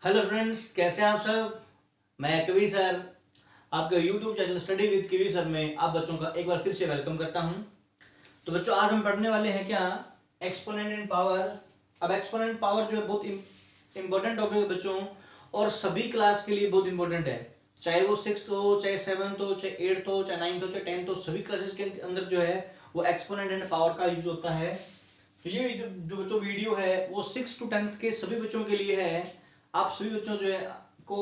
Hello friends, कैसे हैं आप सब। मैं कवि सर आपके यूट्यूब चैनल स्टडी विद कवि सर में आप बच्चों का एक बार फिर से वेलकम करता हूं। तो बच्चों, आज हम पढ़ने वाले हैं क्या, एक्सपोनेंट एंड पावर। अब एक्सपोनेंट पावर जो है बहुत इंपॉर्टेंट टॉपिक है बच्चों, और सभी क्लास के लिए बहुत इंपॉर्टेंट है। चाहे वो 6th हो, चाहे 7th हो, चाहे 8th हो, चाहे 9th हो, चाहे 10th हो, सभी क्लासेस के अंदर जो है वो एक्सपोनेंट एंड पावर का यूज होता है। तो ये जो बच्चों वीडियो है वो 6th to 10th के सभी बच्चों के लिए है। आप सभी बच्चों जो है को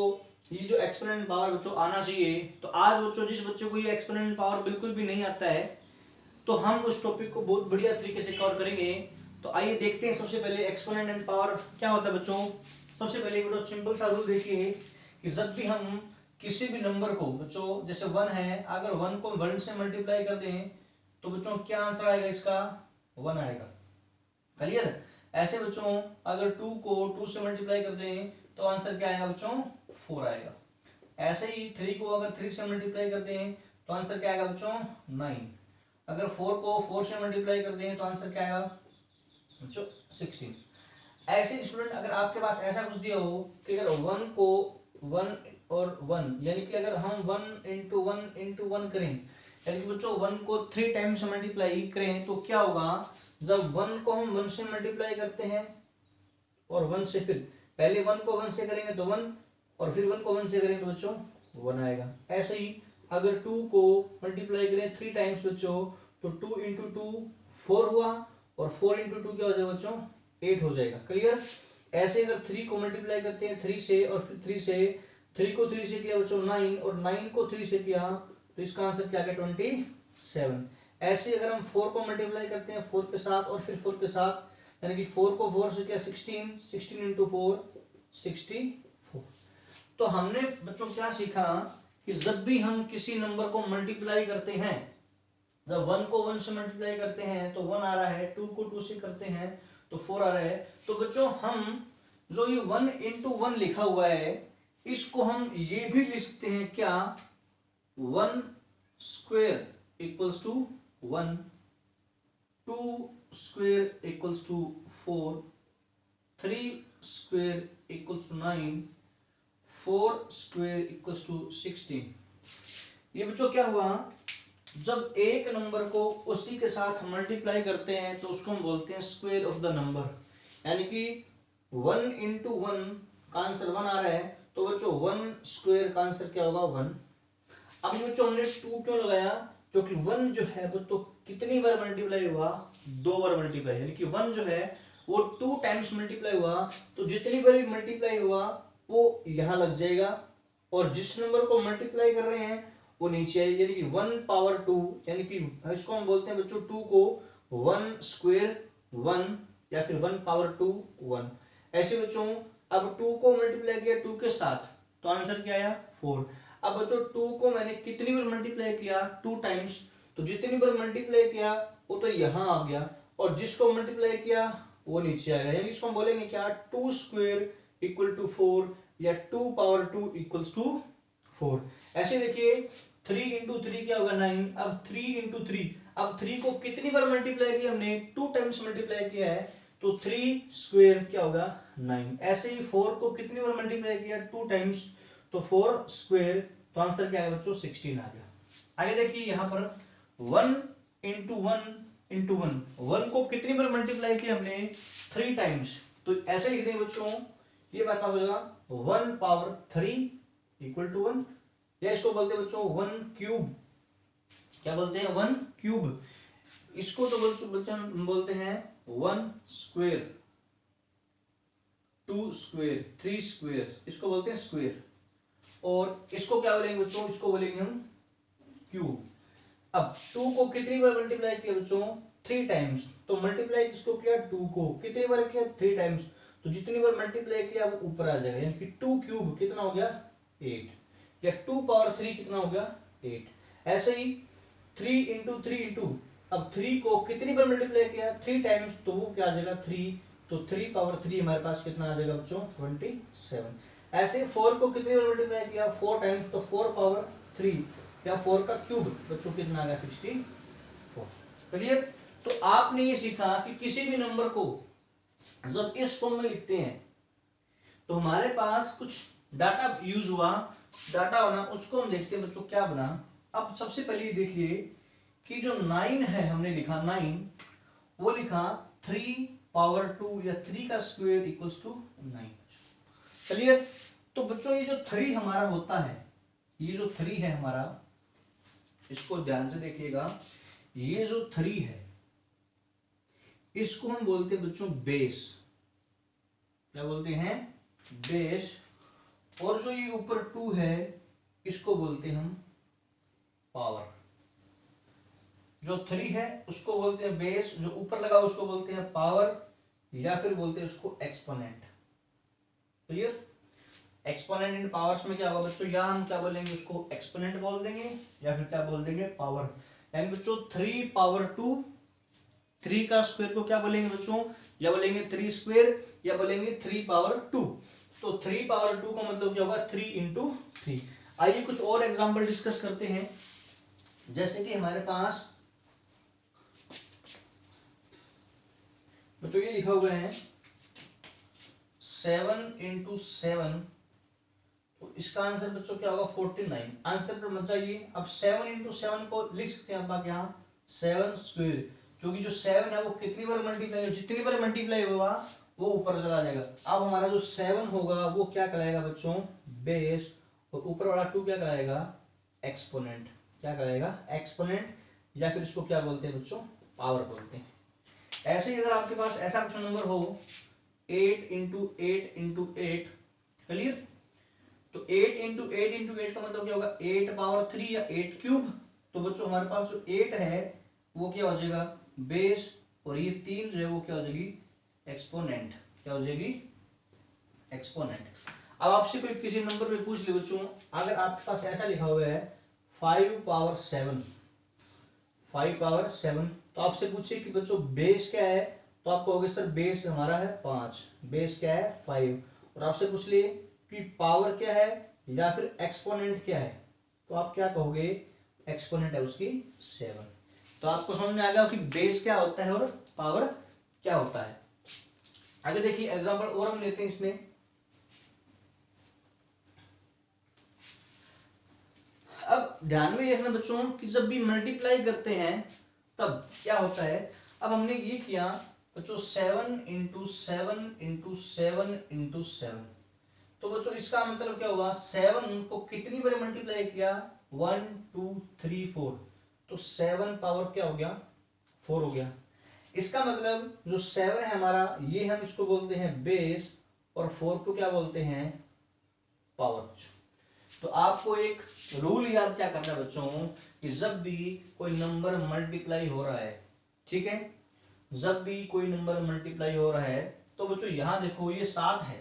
ये जो एक्सपोनेंट पावर बच्चों आना चाहिए। तो आज बच्चों जिस बच्चे को ये एक्सपोनेंट पावर बिल्कुल भी नहीं आता है, तो हम उस टॉपिक को बहुत बढ़िया तरीके से कवर करेंगे। तो आइए देखते हैं सबसे पहले एक्सपोनेंट एंड पावर क्या होता है बच्चों। सबसे पहले बच्चों सिंपल सा रूल देखिए कि जब भी हम किसी भी नंबर को बच्चों, जैसे 1 है, अगर 1 को 1 से मल्टीप्लाई कर दें तो बच्चों क्या आंसर आएगा, इसका 1 आएगा। क्लियर। ऐसे बच्चों अगर 2 को 2 से मल्टीप्लाई कर दें तो आंसर क्या आएगा बच्चों, 4 आएगा। ऐसे ही 3 को अगर 3 से मल्टीप्लाई कर दें तो आंसर क्या आएगा बच्चों, 9। अगर 4 को 4 से मल्टीप्लाई कर दें तो आंसर क्या आएगा बच्चों, 16। ऐसे स्टूडेंट अगर आपके पास ऐसा कुछ दिया हो कि अगर 1 को 1 और 1, यानी कि अगर हम 1 इंटू 1 इंटू 1 करें, यानी कि बच्चों 1 को 3 टाइम्स मल्टीप्लाई करें तो क्या होगा, जब 1 को हम 1 से मल्टीप्लाई करते हैं और 1 से, फिर पहले 1 को 1 से करेंगे तो 1, और फिर 1 को 1 से करेंगे तो बच्चों 1 आएगा। ऐसे ही अगर 2 को मल्टीप्लाई करें 3 टाइम्स बच्चों तो 2 इंटू 2 4 हुआ, और 4 इंटू 2 क्या हो जाएगा बच्चों, 8 हो जाएगा। क्लियर। ऐसे अगर 3 को मल्टीप्लाई करते हैं 3 से, और फिर 3 से, 3 को 3 से किया बच्चों 9, और 9 को 3 से किया तो इसका आंसर क्या है, 27। ऐसे अगर हम 4 को मल्टीप्लाई करते हैं 4 के साथ और फिर 4 के साथ, यानी कि 4 को 4 से किया 16, 16 इंटू 4 64। तो हमने बच्चों क्या सीखा कि जब भी हम किसी नंबर को मल्टीप्लाई करते हैं, जब 1 को 1 से मल्टीप्लाई करते हैं तो 1 आ रहा है, 2 को 2 से करते हैं तो 4 आ रहा है। तो बच्चों हम जो ये 1 इंटू 1 लिखा हुआ है इसको हम ये भी लिख सकते हैं क्या, 1 square equals to 1, 2 square equals to 4, 3 square equals to 9, 4 square equals to 16। ये बच्चों क्या हुआ, जब एक नंबर को उसी के साथ मल्टीप्लाई करते हैं तो उसको हम बोलते हैं स्क्वायर ऑफ द नंबर। यानी कि 1 इंटू 1 का आंसर 1 आ रहा है, तो बच्चों 1 स्क्वायर का आंसर क्या होगा, 1। अब ये बच्चों हमने 2 क्यों लगाया, क्योंकि 1 जो है वो तो कितनी बार मल्टीप्लाई हुआ, 2 बार मल्टीप्लाई, यानी कि 1 जो है वो 2 टाइम्स मल्टीप्लाई हुआ, तो जितनी बार भी मल्टीप्लाई हुआ वो यहां लग जाएगा, और जिस नंबर को मल्टीप्लाई कर रहे हैं वो नीचे है, यानी कि 1 पावर 2, यानी कि इसको हम बोलते हैं बच्चों 2 को 1 स्क्वायर 1, या फिर 1 पावर 2 1। ऐसे बच्चों अब 2 को मल्टीप्लाई किया 2 के साथ तो आंसर क्या आया, 4। अब बच्चों 2 को मैंने कितनी बार मल्टीप्लाई किया, 2 टाइम्स, तो जितनी बार मल्टीप्लाई किया वो तो यहां आ गया, और जिसको मल्टीप्लाई किया वो नीचे आएगा, यानी इसको हम बोलेंगे क्या, 2 स्क्वायर इक्वल टू 4, या 2 पावर 2 इक्वल्स टू 4। ऐसे देखिए 3 इंटू 3 क्या होगा, 9। अब 3 इंटू 3, अब 3 को कितनी बार मल्टीप्लाई किया हमने, 2 टाइम्स मल्टीप्लाई किया है, तो 3 स्क्वायर क्या होगा, 9। ऐसे ही 4 को कितनी बार मल्टीप्लाई किया, 2 टाइम्स, तो 4 स्क्वायर, तो आंसर क्या है बच्चों, 16 आ गया। आगे देखिए यहाँ पर 1 इंटू 1 इंटू 1, 1 को कितनी बार मल्टीप्लाई किया हमने, 3 टाइम्स, तो ऐसे लिख देंगे बच्चों, ये बात हो जाएगा 1 पावर 3 इक्वल टू 1, या इसको बोलते हैं बच्चों 1 क्यूब। क्या बोलते हैं, 1 क्यूब। इसको तो बच्चों हम बोलते हैं 1 स्क्वायर, 2 स्क्वायर, 3 स्क्वायर, इसको बोलते हैं स्क्वायर। और इसको क्या बोलेंगे बच्चों, इसको बोलेंगे हम क्यूब। अब 2 को कितनी बार मल्टीप्लाई किया बच्चों, 3 टाइम्स, तो मल्टीप्लाई किसको किया, 2 को कितनी बार किया, 3 टाइम्स, तो जितनी बार मल्टीप्लाई किया वो ऊपर आ जाएगा, यानी कि 2 क्यूब कितना हो गया, 8, या 2 पावर 3 कितना हो गया, 8। ऐसे ही 3 इंटू 3 इंटू, अब 3 को कितनी बार मल्टीप्लाई किया, 3 टाइम्स, तो वो क्या आ जाएगा 3, तो 3 पावर 3 हमारे पास कितना आ जाएगा बच्चों, 27। ऐसे 4 को कितनी बार मल्टीप्लाई किया, 4 टाइम्स, तो 4 पावर 3, या 4 का क्यूब बच्चों कितना आ गया, 64। क्लियर। तो आपने ये सीखा कि किसी भी नंबर को जब इस फॉर्म में लिखते हैं तो हमारे पास कुछ डाटा यूज हुआ, डाटा बना, उसको हम देखते हैं बच्चों क्या बना। अब सबसे पहले देखिए कि जो 9 है हमने लिखा 9, वो लिखा 3 पावर 2 या 3 का स्क्वायर इक्वल्स टू 9। चलिए, तो बच्चों ये जो 3 हमारा होता है, ये जो 3 है हमारा, इसको ध्यान से देखिएगा, ये जो 3 है इसको हम बोलते हैं बच्चों बेस। क्या बोलते हैं? बेस। और जो ये ऊपर 2 है इसको बोलते हैं हम पावर। जो 3 है उसको बोलते हैं बेस, जो ऊपर लगा उसको बोलते हैं पावर, या फिर बोलते हैं उसको एक्सपोनेंट। क्लियर? एक्सपोनेंट इन पावर्स में क्या होगा बच्चों, या हम क्या बोलेंगे उसको एक्सपोनेंट बोल देंगे, या फिर क्या बोल देंगे पावर। यानी बच्चों 3 पावर 2, 3 का स्क्वायर को क्या बोलेंगे बच्चों, या बोलेंगे 3 स्क्वायर, या बोलेंगे 3 पावर 2। तो 3 पावर 2 का मतलब क्या होगा, 3 इंटू 3। आइए कुछ और एग्जांपल डिस्कस करते हैं। जैसे कि हमारे पास बच्चों ये लिखा हुआ है 7 इंटू 7, तो इसका आंसर बच्चों क्या होगा 49। आंसर पर मत जाइए। अब 7 इंटू 7 को लिख सकते हैं आप यहाँ 7 स्क्वायर, क्योंकि जो 7 है वो कितनी बार मल्टीप्लाई, जितनी बार मल्टीप्लाई होगा वो ऊपर चला जाएगा। अब हमारा जो 7 होगा वो क्या कहलाएगा बच्चों, बेस, और ऊपर वाला 2 क्या कहलाएगा, एक्सपोनेंट। क्या कहलाएगा, एक्सपोनेंट, या फिर इसको क्या बोलते हैं बच्चों, पावर बोलते हैं। ऐसे ही अगर आपके पास ऐसा कुछ नंबर हो 8 इंटू 8 इंटू 8, क्लियर? तो 8 इंटू 8 इंटू 8 का मतलब क्या होगा, 8 पावर 3 या 8 क्यूब। तो बच्चों हमारे पास जो 8 है वो क्या हो जाएगा, बेस, और ये 3 जो है वो क्या हो जाएगी, एक्सपोनेंट। क्या हो जाएगी, एक्सपोनेंट। अब आपसे कोई किसी नंबर पे पूछ ले बच्चों, अगर आपके पास ऐसा लिखा हुआ है 5 पावर 7, 5 पावर 7, तो आपसे पूछे कि बच्चों बेस क्या है, तो आप कहोगे सर बेस हमारा है 5, बेस क्या है 5। और आपसे पूछ लिए कि पावर क्या है या फिर एक्सपोनेंट क्या है, तो आप क्या कहोगे, एक्सपोनेंट है उसकी 7। तो आपको समझ में आ गया कि बेस क्या होता है और पावर क्या होता है। आगे देखिए एग्जांपल और हम लेते हैं इसमें। अब ध्यान में रखना बच्चों कि जब भी मल्टीप्लाई करते हैं तब क्या होता है। अब हमने ये किया बच्चों 7 इंटू 7 इंटू 7 इंटू 7, तो बच्चों इसका मतलब क्या हुआ, 7 को कितनी बार मल्टीप्लाई किया, 1 2 3 4, तो 7 पावर क्या हो गया, 4 हो गया। इसका मतलब जो 7 है हमारा, ये हम इसको बोलते हैं बेस, और 4 को क्या बोलते हैं, पावर। तो आपको एक रूल याद क्या करना है बच्चों, कि जब भी कोई नंबर मल्टीप्लाई हो रहा है, ठीक है, जब भी कोई नंबर मल्टीप्लाई हो रहा है, तो बच्चों यहां देखो ये 7 है,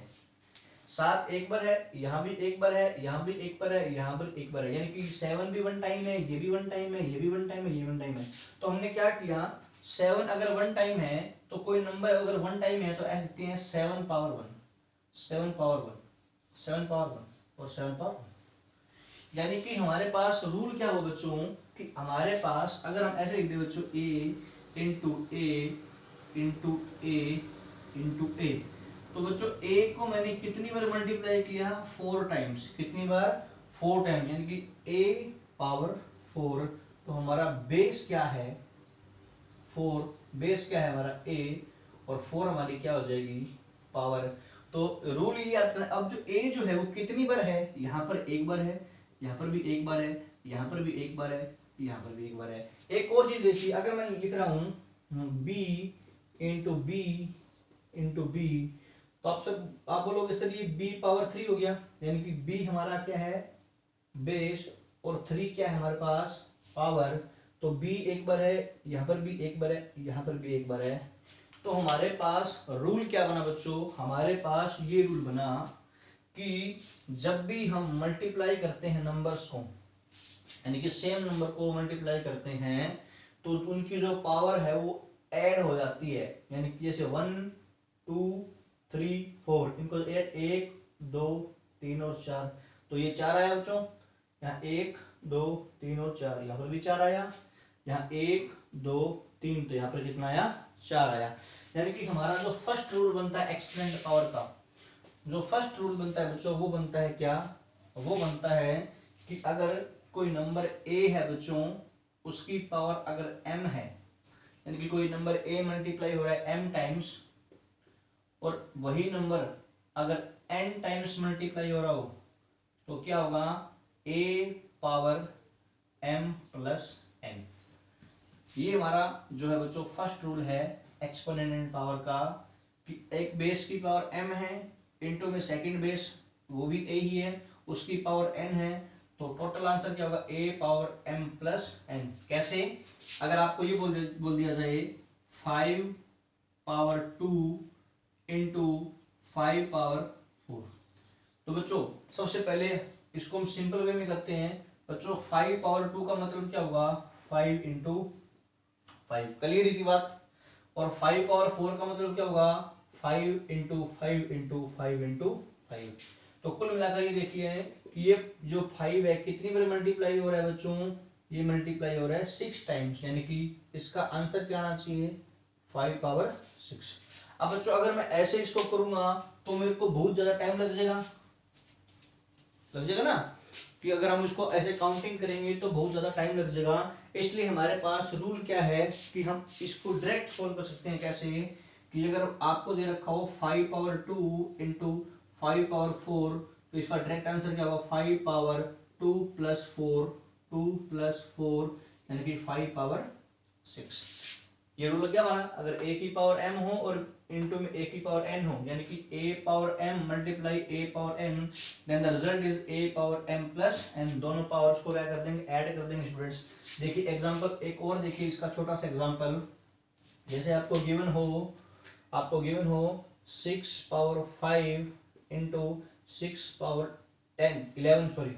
7 एक बार है, यहाँ भी एक बार है, यहाँ भी एक बार है, यहाँ पर एक बार है, यानी कि 7 भी 1 टाइम है, ये भी 1 टाइम है, ये भी 1 टाइम है, ये 1 टाइम है। तो हमने क्या किया, 7 अगर 1 टाइम है तो कोई नंबर अगर 1 टाइम है तो ऐसे लिखते हैं 7 पावर 1, 7 पावर 1, 7 पावर 1 और 7 पावर 1। यानी कि हमारे पास रूल क्या हो बच्चों, कि हमारे पास अगर हम ऐसे लिख दे बच्चों a into a into a into a, तो बच्चों a को मैंने कितनी बार मल्टीप्लाई किया, 4 टाइम्स। कितनी बार, 4 टाइम, यानी कि a पावर 4। तो हमारा बेस क्या है, 4, बेस क्या है हमारा a, और 4 हमारी क्या हो जाएगी, पावर। तो रूल ये याद करना। अब जो a जो है वो कितनी बार है, यहाँ पर एक बार है, यहाँ पर भी एक बार है, यहाँ पर भी एक बार है, यहाँ पर भी एक बार है। एक और चीज देखिए, अगर मैं लिख रहा हूं b into b into b, तो आप बोलोगे सर ये b पावर 3 हो गया, यानी कि b हमारा क्या है, बेस, और 3 क्या है हमारे पास, पावर। तो b एक बार है, यहाँ पर भी एक बार है, यहाँ पर भी एक बार है। तो हमारे पास रूल क्या बना बच्चों, हमारे पास ये रूल बना कि जब भी हम मल्टीप्लाई करते हैं नंबर्स को, यानी कि सेम नंबर को मल्टीप्लाई करते हैं, तो उनकी जो पावर है वो ऐड हो जाती है। यानी कि जैसे 1 2 3 4, इनको ऐड 1 2 3 और 4, तो ये 4 आया बच्चों, यहाँ 1 2 3 और 4, यहाँ पर भी 4 आया, यहाँ 1 2 3, तो यहाँ पर कितना आया, 4 आया। यानी कि हमारा जो फर्स्ट रूल बनता है एक्सपोनेंट पावर का, जो फर्स्ट रूल बनता है बच्चों वो बनता है क्या, वो बनता है कि अगर कोई नंबर ए है बच्चों, उसकी पावर अगर m है, यानी कि कोई नंबर a मल्टीप्लाई हो रहा है m टाइम्स, और वही नंबर अगर n टाइम्स मल्टीप्लाई हो रहा हो तो क्या होगा, a power m plus n। ये हमारा जो है बच्चों फर्स्ट रूल है एक्सपोनेंट पावर का, कि एक बेस की पावर m है, इनटू में सेकंड बेस वो भी a ही है, उसकी पावर n है, तो टोटल आंसर क्या होगा, a power m plus n। कैसे, अगर आपको ये बोल दिया जाए 5 पावर 2 इंटू 5 पावर 4, तो बच्चों सबसे पहले इसको हम सिंपल वे में करते हैं बच्चों। 5 पावर 2 का मतलब क्या होगा, 5 इंटू 5, क्लियर की बात। और 5 पावर 4 का मतलब क्या होगा, 5 इंटू 5 इंटू 5 इंटू 5। तो कुल मिलाकर ये देखिए कि ये जो 5 है कितनी बार मल्टीप्लाई हो रहा है बच्चों, ये मल्टीप्लाई हो रहा है 6 टाइम्स, यानी कि इसका आंसर क्या आना चाहिए, 5 पावर 6। अब बच्चों अगर मैं ऐसे इसको करूंगा तो मेरे को बहुत ज्यादा टाइम लग जाएगा ना, कि अगर हम इसको ऐसे काउंटिंग करेंगे तो बहुत ज्यादा टाइम लग जाएगा। इसलिए हमारे पास रूल क्या है कि हम इसको डायरेक्ट सॉल्व कर सकते हैं। कैसे, कि अगर आपको दे रखा हो 5 पावर 2 इंटू 5 पावर 4, तो इसका डायरेक्ट आंसर क्या होगा, 5 पावर 2 प्लस 4, 2 प्लस 4 यानी कि 5 पावर 6। ये रूल लग गया हमारा। अगर a की पावर m हो और इनटू में a की पावर n हो, यानी कि a power m multiply a power n, then the result is a power m plus n। दोनों पावर्स को क्या कर देंगे, ऐड कर देंगे स्टूडेंट्स। देखिए एग्जांपल एक और देखिए, इसका छोटा सा एग्जांपल, जैसे आपको गिवन हो 6 पावर 5 इंटू 6 पावर 11 सॉरी।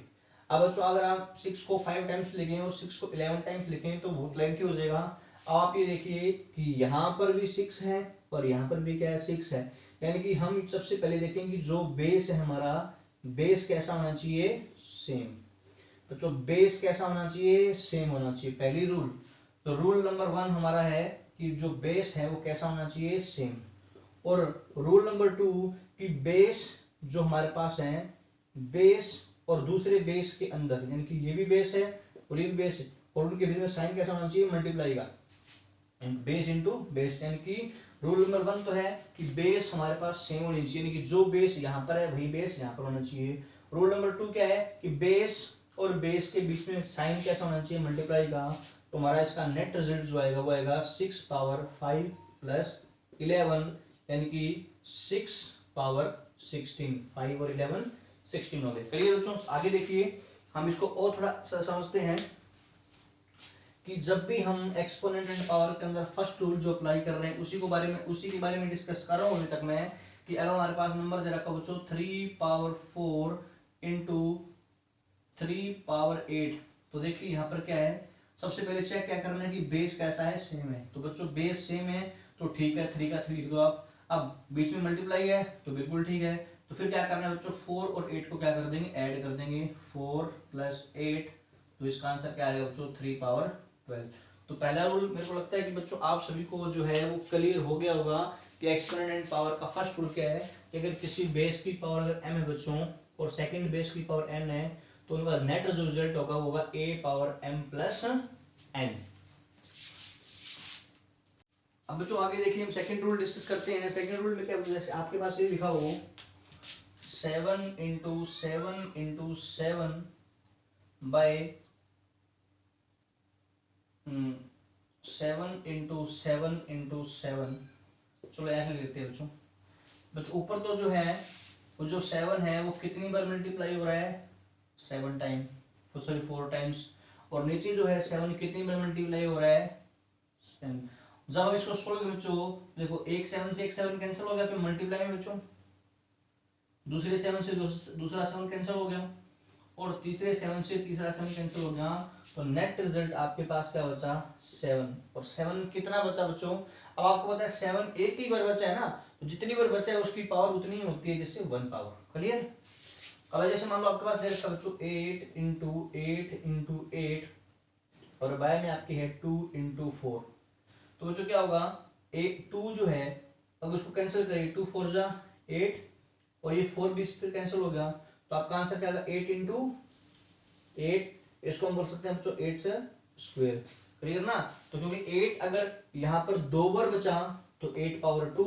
अब बच्चों अगर आप 6 को 5 टाइम्स लिखें और 6 को 11 टाइम्स लिखें तो बहुत लेंथी हो जाएगा। अब आप ये देखिए कि यहाँ पर भी 6 है और यहाँ पर भी क्या है, 6 है, यानी कि हम सबसे पहले देखें कि जो बेस है हमारा, बेस कैसा होना चाहिए, सेम। तो जो बेस कैसा होना चाहिए, सेम होना चाहिए, पहली रूल। तो रूल नंबर 1 हमारा है कि जो बेस है वो कैसा होना चाहिए, सेम। और रूल नंबर 2 कि बेस जो हमारे पास है, बेस और दूसरे बेस के अंदर, यानी कि ये भी बेस है और ये भी बेस है, और उनके बीच में साइन कैसा होना चाहिए, मल्टीप्लाई का, बेस इंटू बेस। यानी कि रूल नंबर 1 तो है कि बेस हमारे पास सेम होनी चाहिए, यानी कि जो बेस यहाँ पर है वही बेस यहाँ पर होना चाहिए। रूल नंबर 2 क्या है कि बेस और बेस के बीच में साइन कैसा होना चाहिए, मल्टीप्लाई का। तो हमारा इसका नेट रिजल्ट जो आएगा वो आएगा 6 पावर 5 प्लस 11, यानी कि 6 पावर 16। 5 और 11 16 हो गए। चलिए बच्चों आगे देखिए, हम इसको और थोड़ा समझते हैं कि जब भी हम एक्सपोनेंट एंड पावर के अंदर फर्स्ट रूल जो अप्लाई कर रहे हैं उसी के बारे में डिस्कस कर रहा हूं अभी तक मैं, कि अगर हमारे पास नंबर दे रखा बच्चों 3 पावर 4 इंटू 3 पावर 8, तो देखिए यहाँ पर क्या है, सबसे पहले चेक क्या करना है कि बेस कैसा है, सेम है। तो बच्चों बेस सेम है तो ठीक है, 3 का 3 लिख दो आप। अब बीच में मल्टीप्लाई है तो बिल्कुल ठीक है। तो फिर क्या करना है बच्चों, 4 और 8 को क्या कर देंगे, ऐड कर देंगे, 4 प्लस 8, तो इसका आंसर क्या आएगा बच्चों, 3 पावर 12। तो पहला रूल मेरे को लगता है कि बच्चों आप सभी को जो है वो क्लियर हो गया होगा कि एक्सपोनेंट एंड पावर का फर्स्ट रूल क्या है, कि अगर किसी बेस की पावर अगर m है बच्चों और सेकंड बेस की पावर n है, तो उनका नेट जो रिजल्ट होगा वो होगा a power m plus n। अब बच्चों आगे देखिए हम सेकंड रूल डिस्कस करते हैं। सेकंड रूल में क्या, जैसे आपके पास ये लिखा हो 7 into 7 into 7 by 7 into 7 into 7, चलो ऐसे लिखते हैं बच्चों। बच्चों ऊपर तो जो है वो जो 7 है वो कितनी बार मल्टीप्लाई हो रहा है, 7 टाइम, सॉरी 4 टाइम्स। और नीचे जो है 7 कितनी बार मल्टीप्लाई हो रहा है, 10। जब हम इसको सोल्व करें बच्चों, देखो एक 7 से एक 7 कैंसिल हो गया, फिर मल्टीप्लाई में बच्चों दूसरे 7 से दूसरा 7 कैंसिल हो गया, और तीसरे 7 से तीसरा 7 कैंसिल हो गया, तो नेट रिजल्ट आपके पास क्या बचा, 7। और 7 कितना बचा बच्चों, अब आपको पता है 7 एक ही बार बचा है ना, तो जितनी बार बचा है उसकी पावर उतनी ही होती है जैसे 1 पावर, क्लियर। अब जैसे मान लो आपके पास है बच्चों 8 इंटू 8 इंटू 8, और बाय में आपकी है 2 इंटू 4, तो बच्चों क्या होगा, 2 जो है अगर उसको कैंसिल करें, 2 4 जा 8, और ये 4 बीच फिर कैंसिल हो गया, तो आपका आंसर क्या आएगा 8 इंटू 8, इसको हम बोल सकते हैं बच्चों 8 स्क्वायर। क्लियर ना? तो क्योंकि 8 अगर यहाँ पर 2 बार बचा तो 8 पावर 2,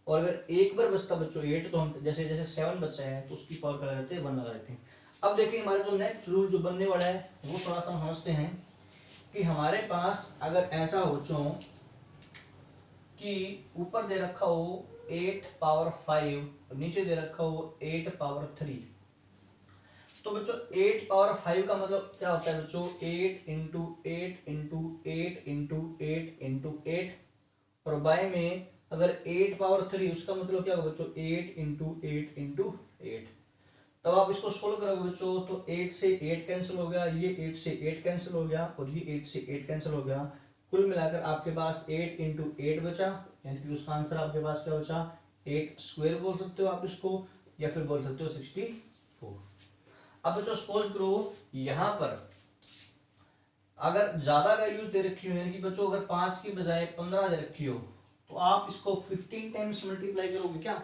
और अगर एक बार बचता बच्चों 8 तो हम जैसे जैसे 7 बचा है तो उसकी पावर क्या लगा देते हैं 1 लगा देते हैं। अब देखिए हमारा जो नेक्स्ट रूल जो बनने वाला है वो थोड़ा सा हम समझते हैं कि हमारे पास अगर ऐसा हो बच्चों कि ऊपर दे रखा हो 8 पावर 5 नीचे दे रखा हो 8 पावर 3, तो बच्चों 8 पावर 5 का मतलब क्या होता है बच्चों 8 इंटू 8 इंटू 8 इंटू 8 इंटू 8, और बाय में अगर 8 पावर 3 उसका मतलब क्या होगा बच्चों 8 इंटू 8 इंटू 8। तब आप इसको सोल्व करोगे बच्चों तो 8 से 8 कैंसिल हो गया, ये 8 से 8 कैंसिल हो गया, और ये 8 से 8 कैंसिल हो गया। कुल मिलाकर आपके पास 8 इंटू 8 बचा, यानी कि उसका आंसर आपके पास क्या बचा 8 स्क्वायर बोल सकते हो आप इसको, या फिर बोल सकते हो 64। अब बच्चों सपोज करो यहां पर अगर ज्यादा वैल्यूज दे रखी हो, यानी कि बच्चों अगर 5 की बजाय 15 दे रखी हो, तो आप इसको 15 टाइम्स मल्टीप्लाई करोगे क्या,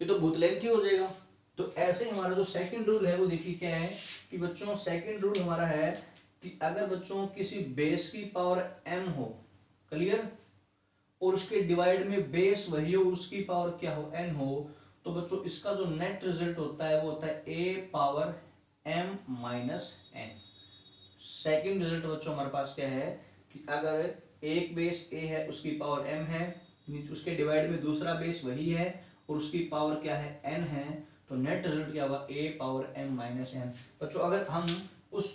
ये तो बहुत लेंथी हो जाएगा। तो ऐसे हमारा जो सेकंड रूल है वो देखिए क्या है कि बच्चों सेकंड रूल हमारा है कि अगर बच्चों किसी बेस की पावर m हो, क्लियर, और उसके डिवाइड में बेस वही हो उसकी पावर क्या हो n हो, तो बच्चों इसका जो नेट रिजल्ट होता है वो होता है a power m minus n। Second result बच्चों हमारे पास क्या है कि अगर एक बेस a है उसकी पावर m है, उसके डिवाइड में दूसरा बेस वही है और उसकी पावर क्या है n है, तो नेट रिजल्ट क्या होगा a power m minus n। बच्चों अगर हम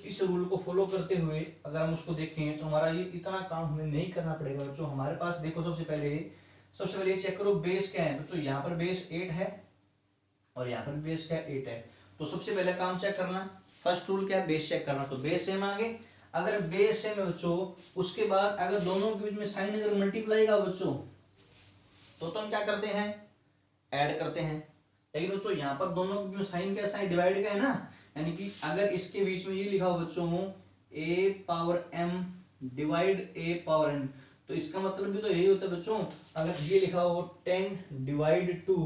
इस रूल को फॉलो करते हुए अगर हम उसको देखें तो हमारा ये इतना काम हमें नहीं करना पड़ेगा बच्चों। हमारे पास देखो सबसे पहले चेक करो बेस क्या है बच्चों, यहाँ पर बेस 8 है और यहाँ पर बेस क्या 8 है, तो सबसे पहले काम चेक करना, फर्स्ट रूल क्या है बेस चेक करना, तो बेस सेम आ गए। अगर बेस सेम है बच्चों उसके बाद अगर दोनों के बीच में साइन अगर मल्टीप्लाई का बच्चों तो हम क्या करते हैं ऐड करते हैं, लेकिन बच्चों यहाँ पर दोनों के बीच में साइन कैसा है डिवाइड का है ना, यानी कि अगर इसके बीच में ये लिखा हो बच्चों a power m divide a power n, तो इसका मतलब भी तो यही होता है बच्चों, अगर ये लिखा हो 10 डिवाइड 2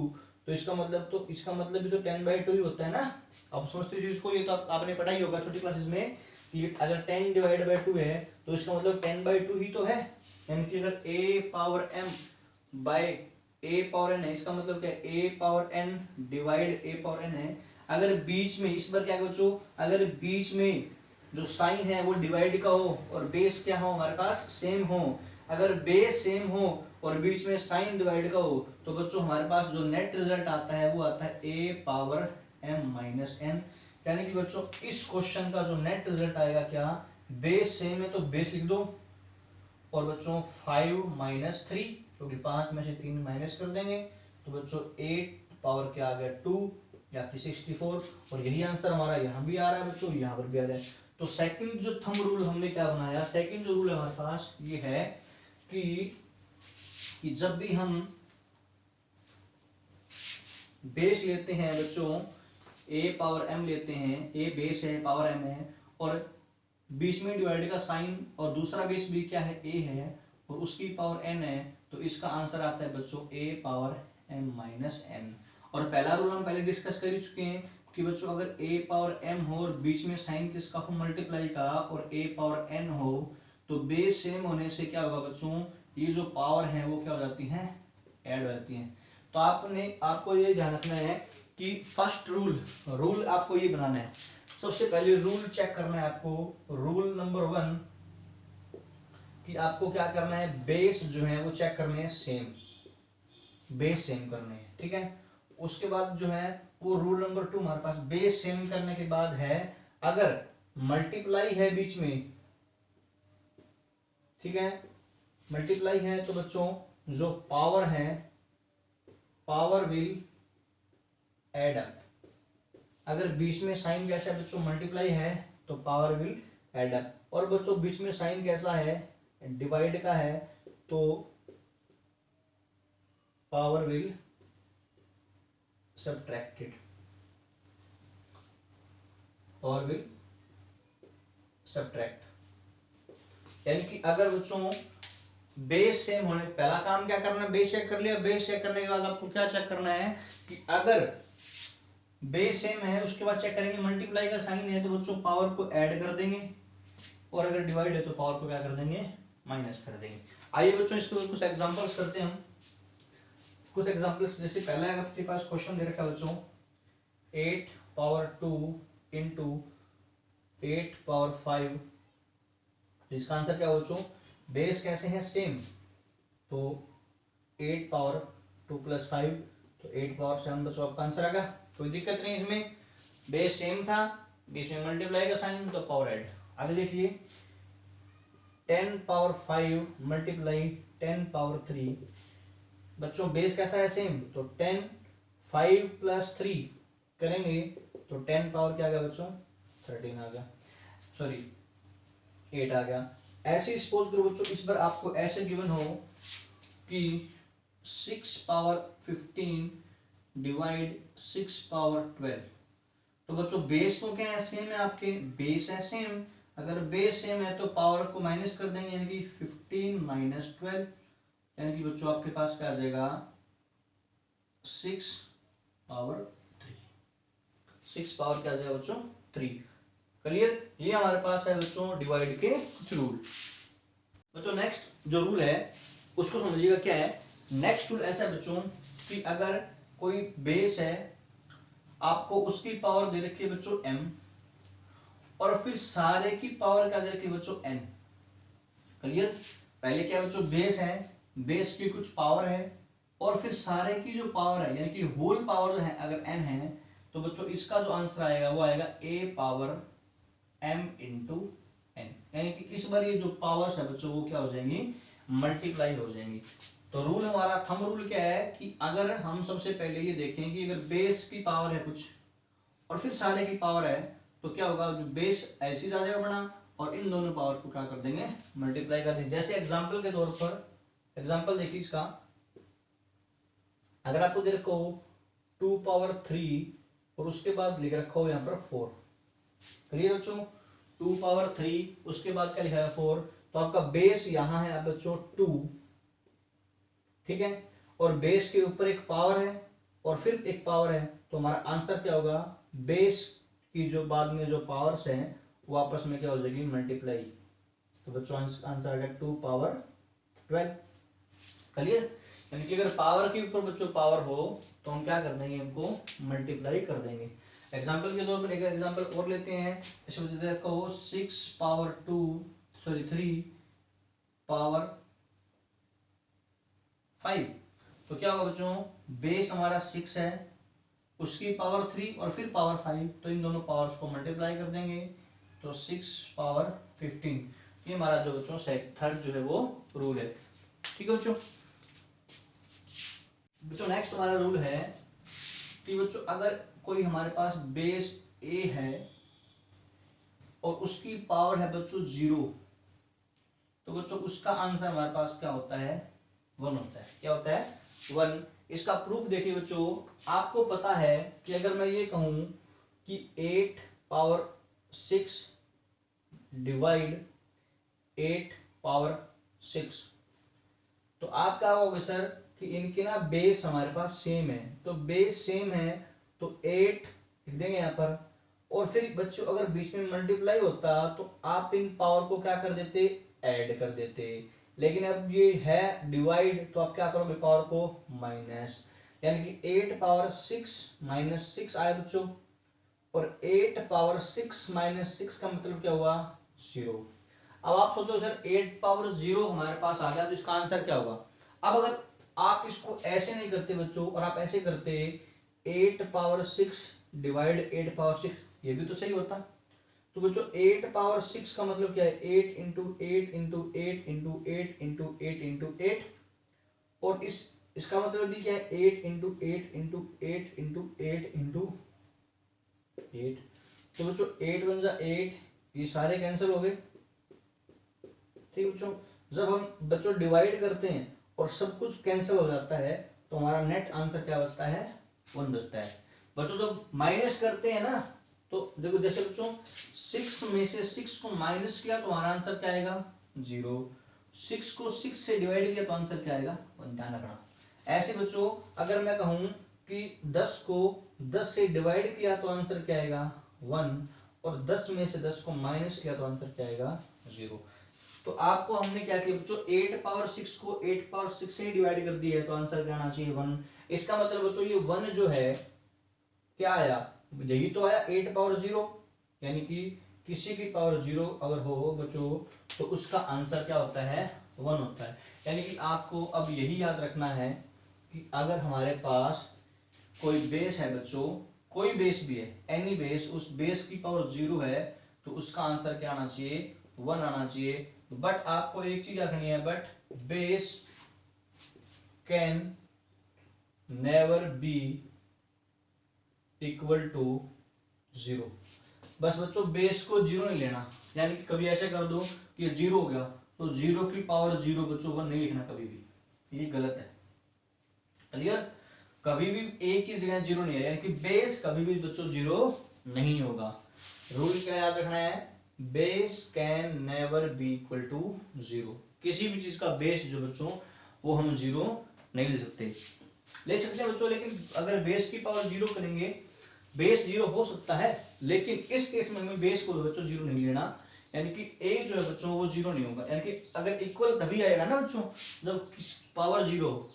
तो इसका मतलब भी तो 10/2 ही होता है ना। अब समझते हो इसको, ये तो आपने पढ़ाई होगा छोटी क्लासेस में कि अगर 10 डिवाइड बाय 2 है तो इसका मतलब 10/2 ही तो है, यानी कि अगर a power m by a power n है इसका मतलब क्या है a power n divide a power n है। अगर बीच में इस बार क्या है बच्चों, अगर बीच में जो साइन है वो डिवाइड का हो और बेस क्या हो हमारे पास सेम हो, अगर बेस सेम हो और बीच में साइन डिवाइड का हो, तो बच्चों हमारे पास जो नेट रिजल्ट आता है वो आता है a power m minus n। यानी कि बच्चों इस क्वेश्चन का जो नेट रिजल्ट आएगा क्या, बेस सेम है तो बेस लिख दो, और बच्चों 5 माइनस 3 क्योंकि 5 में से 3 माइनस कर देंगे, तो बच्चों 8 पावर क्या आ गया 2 या कि 64, और यही आंसर हमारा यहाँ भी आ रहा है बच्चों यहाँ पर भी आ रहा है। तो सेकंड जो थंब रूल हमने क्या बनाया, सेकंड जो रूल है हमारे पास ये है कि जब भी हम बेस लेते हैं बच्चों a पावर m लेते हैं, a बेस है पावर m है और बीच में डिवाइड का साइन और दूसरा बेस भी क्या है a है और उसकी पावर n है, तो इसका आंसर आता है बच्चों a power m minus n। और पहला रूल हम पहले डिस्कस कर ही चुके हैं कि बच्चों अगर a पावर m हो और बीच में साइन किसका हो मल्टीप्लाई का और a पावर n हो, तो बेस सेम होने से क्या होगा बच्चों, ये जो पावर है वो क्या हो जाती है ऐड हो जाती है। तो आपको ये ध्यान रखना है कि फर्स्ट रूल आपको ये बनाना है, सबसे पहले रूल चेक करना है आपको, रूल नंबर 1 कि आपको क्या करना है बेस जो है वो चेक करने हैं सेम, बेस सेम करने हैं, ठीक है। उसके बाद जो है वो रूल नंबर 2 हमारे पास बेस सेम करने के बाद है अगर मल्टीप्लाई है बीच में, ठीक है, मल्टीप्लाई है तो बच्चों जो पावर है पावर विल एड अप, अगर बीच में साइन कैसा है बच्चों मल्टीप्लाई है तो पावर विल एड अप, और बच्चों बीच में साइन कैसा है डिवाइड का है तो power will subtracted, power will subtract. यानी कि अगर बच्चों बेस सेम होने, पहला काम क्या करना है बेस चेक कर लिया, बेस चेक करने के बाद आपको क्या चेक करना है कि अगर बेस सेम है, उसके बाद चेक करेंगे मल्टीप्लाई का साइन है तो बच्चों पावर को ऐड कर देंगे, और अगर डिवाइड है तो पावर को क्या कर देंगे, माइनस कर देंगे। आइए बच्चों इसके कुछ एग्जांपल्स करते हैं हम। कुछ एग्जांपल्स, जैसे पहला है आपके पास क्वेश्चन दे रखा है बच्चों 8 पावर 2 इंटू 8 पावर 5, इसका आंसर क्या हो बच्चों, बेस कैसे है, सेम, तो 8 पावर 2 प्लस 5 तो 8 पावर 7 बच्चों आपका आंसर आएगा। कोई दिक्कत नहीं इसमें, बेस सेम था, बीच में मल्टीप्लाई का साइन तो पावर ऐड। आगे देखिए 10 पावर 5 मल्टीप्लाई 10 पावर 3, बच्चों बेस कैसा है, सेम, तो 10 5 प्लस 3 करेंगे तो 10 पावर क्या आ गया बच्चों, 13 आ गया, सॉरी 8 आ गया। ऐसे सपोज करो बच्चों इस बार आपको ऐसे गिवन हो कि 6 पावर 15 डिवाइड 6 पावर 12, तो बच्चों बेस तो क्या है, सेम है, आपके बेस है सेम, अगर बेस सेम है तो पावर को माइनस कर देंगे, यानी कि 15 माइनस 12, यानी कि बच्चों आपके पास क्या आ जाएगा 6 पावर 3, 6 पावर क्या आ जाएगा बच्चों 3। क्लियर, ये हमारे पास है बच्चों डिवाइड के कुछ रूल। बच्चों नेक्स्ट जो रूल है उसको समझिएगा क्या है। नेक्स्ट रूल ऐसा है बच्चों कि अगर कोई बेस है, आपको उसकी पावर दे रखी है बच्चों m, और फिर सारे की पावर क्या दे रखी है बच्चों n। क्लियर, पहले क्या बच्चों बेस है, बेस की कुछ पावर है, और फिर सारे की जो पावर है यानी कि होल पावर है अगर n है, तो बच्चों इसका जो आंसर आएगा वो आएगा a power m into n, यानी कि इस बार ये जो पावर्स है बच्चों वो क्या हो जाएंगी, मल्टीप्लाई हो जाएंगी। तो रूल हमारा थंब रूल क्या है कि अगर हम सबसे पहले ये देखें कि अगर बेस की पावर है कुछ और फिर सारे की पावर है, तो क्या होगा, जो बेस ऐसी जा जाएगा बना, और इन दोनों पावर को क्या कर देंगे, मल्टीप्लाई कर देंगे। जैसे एग्जांपल के तौर पर, एग्जांपल देखिए इसका, अगर आपको दे रखो 2 पावर 3 और उसके बाद लिख रखा हो यहाँ पर 4, क्लियर बच्चों, 2 पावर 3 उसके बाद क्या लिखा है 4, तो आपका बेस यहाँ है अब बच्चों 2, ठीक है, और बेस के ऊपर एक पावर है और फिर एक पावर है, तो हमारा आंसर क्या होगा, बेस की जो बाद में जो पावर्स हैं वो आपस में क्या हो जाएगी, मल्टीप्लाई, तो बच्चों आंसर आ गया 2 पावर 12। क्लियर, यानी कि अगर पावर के ऊपर बच्चों पावर हो तो हम क्या कर देंगे, इनको मल्टीप्लाई कर देंगे। एग्जांपल के तौर पर एक एग्जांपल और लेते हैं, जैसे मुझे कहो 6 पावर 3 पावर 5, तो क्या होगा बच्चों, बेस हमारा 6 है, उसकी पावर 3 और फिर पावर 5, तो इन दोनों पावर्स को मल्टीप्लाई कर देंगे, तो 6 पावर 15, ये हमारा जो बच्चों थर्ड जो है वो रूल है। ठीक है बच्चों, बच्चों नेक्स्ट हमारा रूल है कि बच्चों अगर कोई हमारे पास बेस a है और उसकी पावर है बच्चों 0, तो बच्चों उसका आंसर हमारे पास क्या होता है, 1 होता है। क्या होता है, 1। इसका प्रूफ देखिए बच्चों, आपको पता है कि अगर मैं ये कहूं कि 8 पावर 6 डिवाइड 8 पावर 6, तो आप क्या होगे सर कि इनके ना बेस हमारे पास सेम है, तो बेस सेम है तो 8 लिख देंगे यहाँ पर, और फिर बच्चों अगर बीच में मल्टीप्लाई होता तो आप इन पावर को क्या कर देते, ऐड कर देते, लेकिन अब ये है डिवाइड तो आप क्या करोगे, पावर को माइनस, यानी कि 8 पावर 6 माइनस 6 आए बच्चों, और 8 पावर 6 माइनस 6 का मतलब क्या हुआ, 0। अब आप सोचो सर 8 पावर 0 हमारे पास आ गया तो इसका आंसर क्या होगा। अब अगर आप इसको ऐसे नहीं करते बच्चों और आप ऐसे करते 8 पावर 6 डिवाइड 8 पावर 6, ये भी तो सही होता। तो बच्चों 8 पावर 6 का मतलब क्या है, 8 into 8 into 8 into 8 into 8 into 8, और इसका मतलब भी क्या है, 8 इंटू 8 इंटू 8 इंटू 8 इंटू 8, तो बच्चों 8 वन जा 8, ये सारे कैंसिल हो गए। ठीक बच्चों, जब हम बच्चों डिवाइड करते हैं और सब कुछ कैंसिल हो जाता है तो हमारा नेट आंसर क्या बचता है, 1 बचता है। बच्चों जब माइनस करते हैं ना, तो देखो जैसे बच्चों 6 में से 6 को माइनस किया तो हमारा आंसर क्या आएगा, 0। 6 को 6 से डिवाइड किया तो आंसर क्या आएगा, 1। ध्यान रखना। ऐसे बच्चों अगर मैं कहूं कि 10 को 10 से डिवाइड किया तो आंसर क्या आएगा 1, और 10 में से 10 को माइनस किया तो आंसर क्या आएगा 0। तो आपको हमने क्या किया बच्चों 8 पावर 6 को 8 पावर 6 से डिवाइड कर दिया है तो आंसर क्या आना चाहिए 1। इसका मतलब बच्चों ये 1 जो है क्या आया, यही तो आया 8 पावर 0, यानी कि किसी की पावर 0 अगर हो बच्चों तो उसका आंसर क्या होता है 1 होता है। यानी कि आपको अब यही याद रखना है कि अगर हमारे पास कोई बेस है बच्चों, कोई बेस भी है, एनी बेस, उस बेस की पावर 0 है तो उसका आंसर क्या आना चाहिए 1 आना चाहिए। बट आपको एक चीज रखनी है, but base can never be equal to 0। बस बच्चों बेस को 0 नहीं लेना, यानी कि कभी ऐसे कर दो कि ये 0 हो गया तो 0 की पावर 0 बच्चों 1 नहीं लिखना कभी भी, ये गलत है। क्लियर, कभी भी एक ही जगह 0 नहीं है, यानी कि बेस कभी भी बच्चों 0 नहीं होगा। रूल क्या याद रखना है, base can never be equal to 0। किसी भी चीज का बेस जो बच्चों वो हम 0 नहीं ले सकते हैं बच्चों, लेकिन अगर बेस की पावर 0 करेंगे, बेस 0 हो सकता है, लेकिन इस केस में हमें बेस को बच्चों 0 नहीं लेना, यानी कि a जो है बच्चों वो 0 नहीं होगा। यानी कि अगर इक्वल तभी आएगा ना बच्चों जब पावर 0 हो,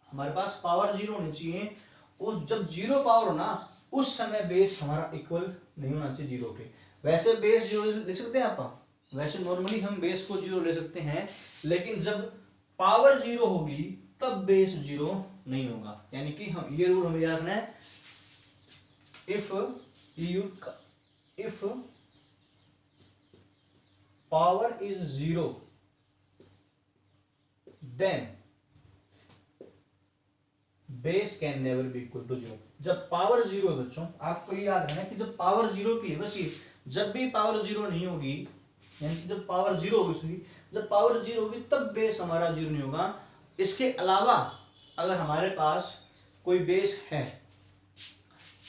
हमारे पास पावर 0 होनी चाहिए, उस जब 0 पावर हो ना उस समय बेस हमारा इक्वल नहीं होना चाहिए 0 के। वैसे बेस 0 ले सकते हैं आप, वैसे नॉर्मली हम बेस को 0 ले सकते हैं, लेकिन जब पावर 0 होगी तब बेस 0 नहीं होगा। यानी कि हम ये रूल हमें याद रखना है, if power is 0 then base can never be equal to 0। जब पावर 0 है बच्चों, आपको ये याद रखना है कि जब पावर 0 की है, बस ये जब भी पावर 0 नहीं होगी, यानी कि जब पावर 0 होगी, जब पावर 0 होगी तब बेस हमारा 0 नहीं होगा। इसके अलावा अगर हमारे पास कोई बेस है,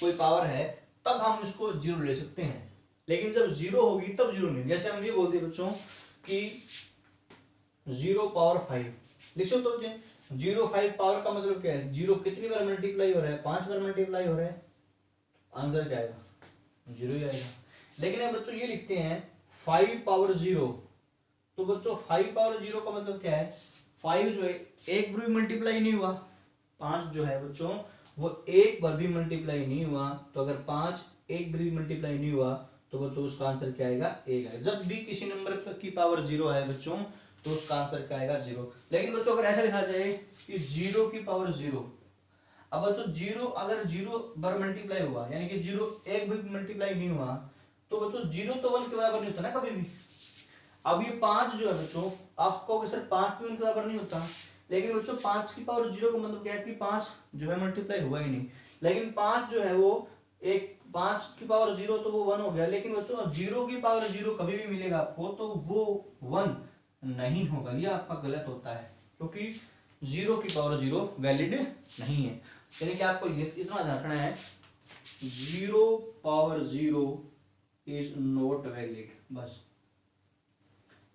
कोई पावर है, तब हम इसको 0 ले सकते हैं, लेकिन जब 0 होगी तब 0 नहीं। जैसे हम ये बोलते हैं बच्चों कि 0 पावर 5 लिख सकते हो, 0 5 पावर का मतलब क्या है, 0 कितनी बार मल्टीप्लाई हो रहा है 5 बार मल्टीप्लाई हो रहा है, आंसर क्या आएगा 0 ही आएगा। लेकिन अब बच्चों ये लिखते हैं 5 पावर 0, तो बच्चों 5 पावर 0 का मतलब क्या है, 5 जो है एक बार भी मल्टीप्लाई नहीं हुआ, 5 जो है बच्चों वो एक बार भी मल्टीप्लाई नहीं हुआ, तो अगर 5 एक बार भी मल्टीप्लाई नहीं हुआ तो बच्चों उसका आंसर क्या आएगा 1 आएगा। जब भी किसी नंबर की पावर 0 है बच्चों तो उसका आंसर क्या आएगा 0। लेकिन बच्चों अगर ऐसा लिखा जाए कि 0 की पावर 0, अब बच्चों 0 अगर 0 बार मल्टीप्लाई हुआ, यानी कि 0 एक भी मल्टीप्लाई नहीं हुआ, तो बच्चों 0 तो 1 के बराबर नहीं होता ना कभी भी। अब ये 5 जो है बच्चों, आप कहोगे सर 5 भी 1 के बराबर नहीं होता, लेकिन बच्चों 5 की पावर 0 का मतलब क्या है कि 5 जो है मल्टीप्लाई हुआ ही नहीं, लेकिन 5 जो है वो एक 5 की पावर 0 तो वो 1 हो गया, लेकिन बच्चों 0 की पावर 0 कभी भी मिलेगा आपको तो वो 1 नहीं होगा, ये आपका गलत होता है, क्योंकि 0 की पावर 0 वैलिड नहीं है। यानी कि आपको इतना ध्यान रखना है 0 पावर 0 इज नॉट वैलिड, बस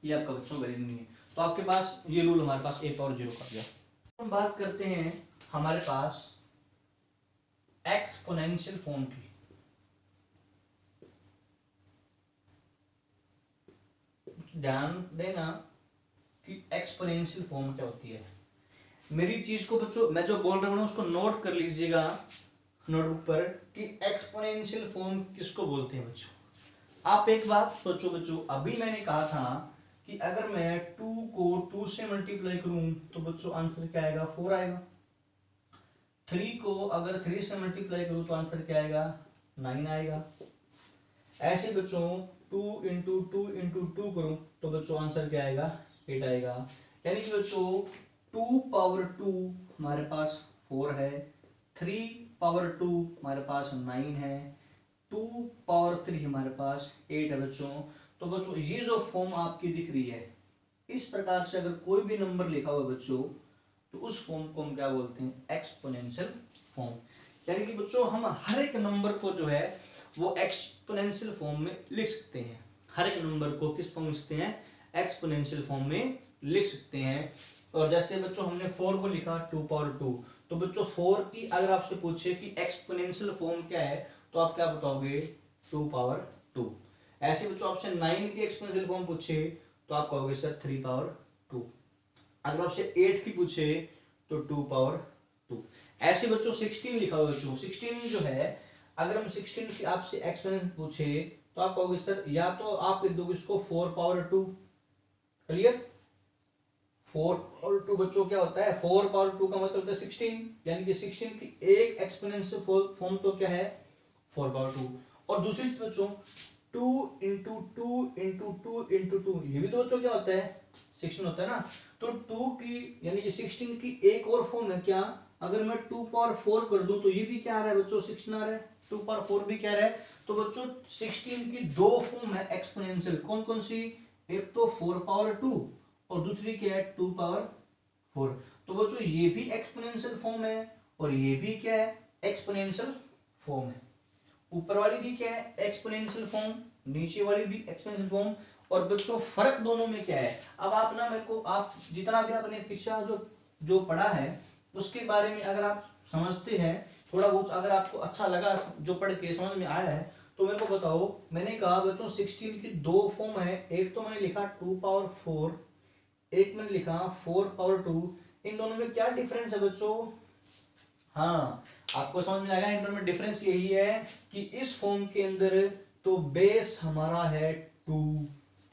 ये आपका बच्चों वैलिड नहीं है। तो आपके पास ये रूल हमारे पास a पावर 0 का गया। हम बात करते हैं हमारे पास एक्सपोनेंशियल फॉर्म की। ध्यान देना कि एक्सपोनेंशियल फॉर्म क्या होती है। मेरी चीज को बच्चों मैं जो बोल रहा हूं उसको नोट कर लीजिएगा नोटबुक पर कि एक्सपोनेंशियल फॉर्म किसको बोलते हैं बच्चों। आप एक बात सोचो बच्चों, अभी मैंने कहा था कि अगर मैं 2 को 2 से मल्टीप्लाई करूं तो बच्चों आंसर क्या आएगा 4 आएगा। 3 को अगर 3 से मल्टीप्लाई करूं तो आंसर क्या आएगा 9 आएगा। ऐसे बच्चों 2 इंटू 2 इंटू 2 करूं तो बच्चों आंसर क्या आएगा 8 आएगा। यानी कि बच्चों 2 पावर 2 हमारे पास 4 है, 3 पावर 2 हमारे पास 9 है, 2 पावर 3 हमारे पास 8 है बच्चों। तो बच्चों ये जो फॉर्म आपकी दिख रही है, इस प्रकार से अगर कोई भी नंबर लिखा हुआ बच्चों तो उस फॉर्म को हम क्या बोलते हैं एक्सपोनेंशियल फॉर्म। यानी कि बच्चों हम हर एक नंबर को जो है वो एक्सपोनेंशियल फॉर्म में लिख सकते हैं। हर एक नंबर को किस फॉर्म में लिख सकते हैं एक्सपोनेंशियल फॉर्म में लिख सकते हैं। और जैसे बच्चों हमने 4 को लिखा 2 पावर 2, तो बच्चों 4 की अगर आपसे पूछे कि एक्सपोनेंशियल फॉर्म क्या है तो आप क्या बताओगे 2 पावर 2। ऐसे बच्चों आपसे 9 की एक्सपोनेंशियल फॉर्म पूछे तो आप कहोगे सर 3 पावर 2। अगर आपसे 8 की पूछे तो 2 पावर 2। ऐसे बच्चों 16 लिखा हुआ बच्चों, 16 जो है अगर हम 16 की आपसे एक्सपोनेंशियल पूछे तो आप कहोगे सर या तो आप लिख दोगे इसको 4 पावर 2। क्लियर? 4 और 2 बच्चों क्या होता है 4 पावर 2 का मतलब होता है 16, यानी कि 16 की एक एक्सपोनेंशियल फॉर्म तो क्या है 4 पावर 2। और दूसरी चीज बच्चों 2 इंटू 2 इंटू 2 इंटू 2, ये भी तो बच्चों क्या होता है 16 होता है ना। तो 2 की यानी कि 16 की एक और फॉर्म है क्या, अगर मैं 2 पावर 4 कर दूं तो ये भी क्या आ रहा है बच्चों 16 आ रहा है, 2 पावर 4 भी क्या आ रहा है। तो बच्चों 16 की दो फॉर्म है एक्सपोनेंशियल, कौन कौन सी, एक तो 4 पावर 2 और दूसरी क्या है 2 पावर 4। तो बच्चों ये भी एक्सपोनेंशियल फॉर्म है और ये भी क्या है एक्सपोनेंशियल फॉर्म है। ऊपर वाली भी क्या है एक्सपोनेंशियल फॉर्म, नीचे वाली भी एक्सपोनेंशियल फॉर्म। और बच्चों फर्क दोनों में क्या है, अब आप ना मेरे को आप जितना भी आपने पिछला जो पढ़ा है उसके बारे में अगर आप समझते हैं थोड़ा बहुत, अगर आपको अच्छा लगा जो पढ़ के समझ में आया है तो मेरे को बताओ। मैंने कहा बच्चों 16 की दो फॉर्म है, एक तो मैंने लिखा 2 पावर 4, एक मैंने लिखा 4 पावर 2, इन दोनों में क्या डिफरेंस है बच्चों। हाँ आपको समझ में आएगा, इनमें में डिफरेंस यही है कि इस फॉर्म के अंदर तो बेस हमारा है 2,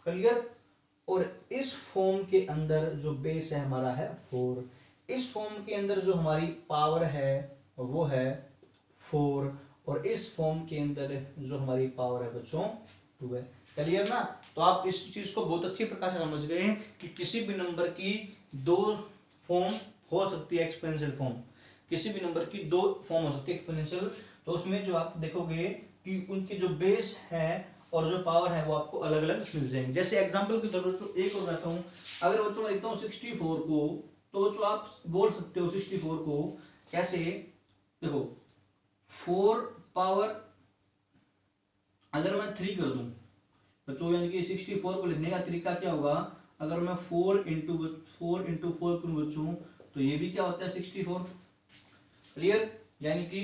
क्लियर, और इस फॉर्म के अंदर जो बेस है हमारा है 4। इस फॉर्म के अंदर जो हमारी पावर है वो है 4 और इस फॉर्म के अंदर जो हमारी पावर है बच्चों 2 है। क्लियर ना। तो आप इस चीज को बहुत अच्छी प्रकार से समझ गए कि किसी भी नंबर की दो फॉर्म हो सकती है एक्सपोनेंशियल फॉर्म, किसी भी नंबर की दो फॉर्म हो सकती है एक्सपोनेंशियल। तो उसमें जो आप देखोगे कि उनकी जो बेस है और जो पावर है वो आपको अलग अलग मिल जाएंगे। जैसे एग्जांपल के तौर पर बच्चों एक और बताता हूं, अगर बच्चों मैं लिखता हूं 64 को, तो बच्चों आप बोल सकते हो 64 को कैसे, देखो 4 पावर अगर मैं 3 कर दूं बच्चों, यानी कि 64 को लिखने का तरीका क्या होगा, अगर मैं 4 इंटू 4 करूं बच्चों तो ये भी क्या होता है 64। क्लियर, यानी कि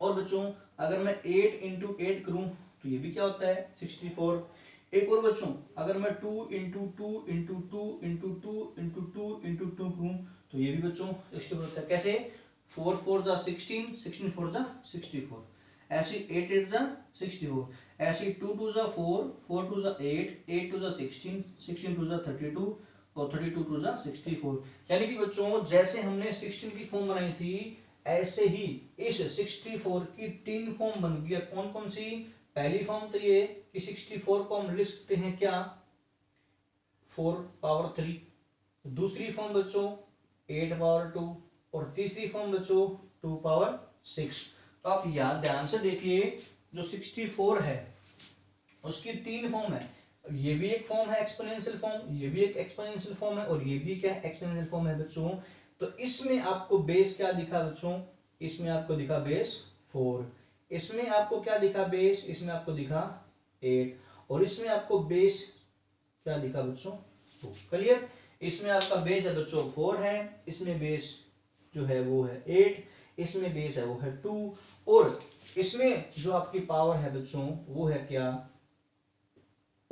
और बच्चों अगर मैं 8 इंटू 8 करूं तो ये भी क्या होता है 64। एक और बच्चों अगर मैं 2 into 2 into 2 into 2 into 2 into 2 करूं तो ये भी बच्चों 64 होता है। कैसे 4 4 जा 16, 16 4 जा 64, ऐसे 8 8 जा 64, ऐसे 2 2 जा 4, 4 2 जा 8, 8 2 जा 16, 16 2 जा 32 और 32 2 जा 64। यानी कि बच्चों जैसे हमने 16 की फॉर्म बनाई थी ऐसे ही इस 64 की तीन फॉर्म बन गई। कौन कौन सी, पहली फॉर्म तो ये कि 64 को हम लिख सकते हैं क्या 4 पावर 3, दूसरी फॉर्म बच्चों 8 पावर 2 और तीसरी फॉर्म बच्चों 2 पावर 6। तो आप याद ध्यान से देखिए जो 64 है उसकी तीन फॉर्म है, ये भी एक फॉर्म है एक्सपोनेंशियल फॉर्म, ये भी एक एक्सपोनेंशियल फॉर्म है और ये भी क्या है एक्सपोनेंशियल फॉर्म है बच्चों। तो इसमें आपको बेस क्या दिखा बच्चों, इसमें आपको दिखा बेस 4, इसमें आपको क्या दिखा बेस, इसमें आपको दिखा 8 और इसमें आपको बेस क्या दिखा बच्चों 2। क्लियर, इसमें आपका बेस है बच्चों 4 है, इसमें बेस जो है वो है 8, इसमें बेस है वो है 2 और इसमें जो आपकी पावर है बच्चों वो है क्या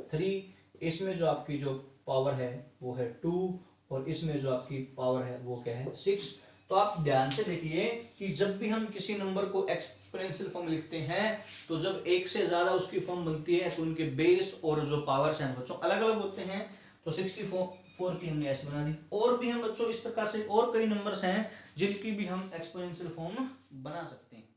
3, इसमें जो आपकी जो पावर है वो है 2 और इसमें जो आपकी पावर है वो क्या है 6। तो आप ध्यान से देखिए कि जब भी हम किसी नंबर को एक्सपोनेंशियल फॉर्म लिखते हैं तो जब एक से ज्यादा उसकी फॉर्म बनती है तो उनके बेस और जो पावर्स हैं बच्चों अलग अलग होते हैं। तो 64 की हमने ऐसे बना दी, और भी हम बच्चों इस प्रकार से और कई नंबर्स हैं जिनकी भी हम एक्सपोनेंशियल फॉर्म बना सकते हैं।